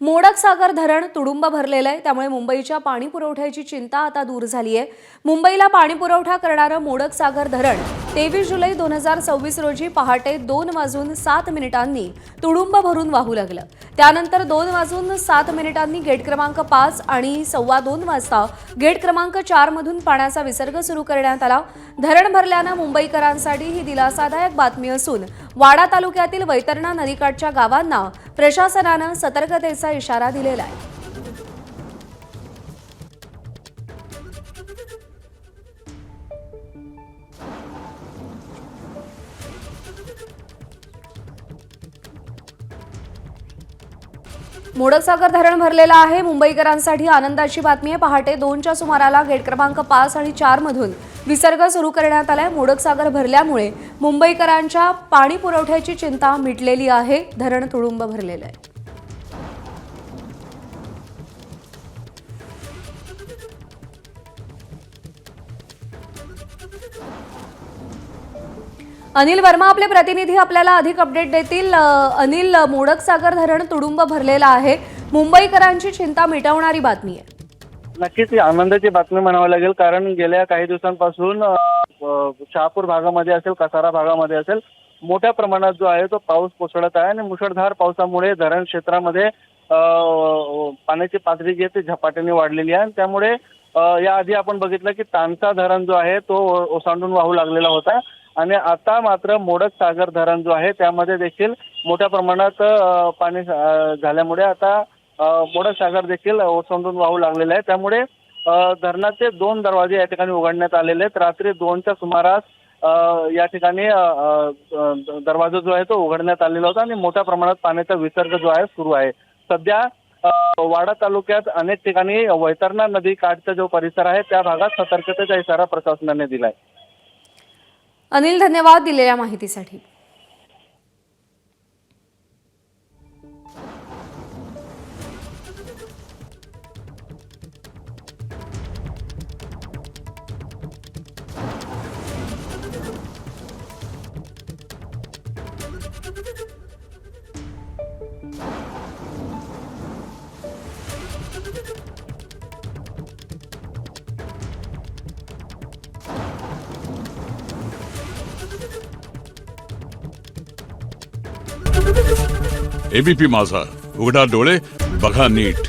मोडक सागर धरण तुडुंब भरलेलं आहे, त्यामुळे मुंबईच्या पाणी पुरवठ्याची चिंता आता दूर झाली आहे। मुंबईला पाणी पुरवठा करणारं मोडक सागर धरण 23 जुलै 2026 रोजी पहाटे 2:07 तुडुंब भरून वाहू लागलं। त्यानंतर 2:07 गेट क्रमांक 5 आणि 2:15 वाजता गेट क्रमांक 4 मधून पाण्याचा विसर्ग सुरू करण्यात आला। धरण भरल्यानं मुंबईकरांसाठी ही दिलासादायक बातमी असून वाडा तालुक्यातील वैतरणा नदीकाठच्या गावांना प्रशासनानं सतर्कतेचा इशारा दिलेला आहे। मोडक सागर धरण भरलेलं आहे। मुंबईकरांसाठी आनंदाची बातमी आहे। पहाटे 2च्या सुमाराला गेट क्रमांक 5 आणि 4 मधून विसर्ग सुरू करण्यात आलाय। मोडक सागर भरल्यामुळे मुंबईकरांच्या पाणी पुरवठ्याची चिंता मिटलेली आहे। धरण तुडुंब भरलेलं आहे। अनिल वर्मा आपले प्रतिनिधी आपल्याला अधिक अपडेट देतील। अनिल, मोडक सागर धरण तुडुंब भरलेलं आहे, मुंबईकरांची चिंता मिटवणारी बातमी आहे। नक्कीच आनंदाची बातमी म्हणावी लागेल, कारण गेल्या काही दिवसांपासून शहापूर भागामध्ये असेल, कसारा भागामध्ये असेल, मोठ्या प्रमाणात जो आहे तो पाऊस कोसळत आहे आणि मुसळधार पावसामुळे धरण क्षेत्रामध्ये पाण्याची पातळी जी आहे ती झपाट्याने वाढलेली आहे। त्यामुळे याआधी आपण बघितलं की तानसा धरण जो आहे तो ओसांडून वाहू लागलेला होता आणि आता मात्र मोडक सागर धरण जो आहे त्यामध्ये देखील मोठ्या प्रमाणात पाणी झाल्यामुळे आता मोडक सागर देखील ओसंडून वाहू लागलेला आहे। त्यामुळे धरणाचे 2 दरवाजे या ठिकाणी उघडण्यात आलेले आहेत। रात्री 2च्या सुमारास या ठिकाणी दरवाजा जो आहे तो उघडण्यात आलेला होता आणि मोठ्या प्रमाणात पाण्याचा विसर्ग जो आहे सुरू आहे। सध्या वाडा तालुक्यात अनेक ठिकाणी वैतरणा नदी काठचा जो परिसर आहे त्या भागात सतर्कतेचा इशारा प्रशासनाने दिलाय। अनिल, धन्यवाद दिलेल्या माहितीसाठी। एबीपी माझा, उघडा डोळे बघा नीट।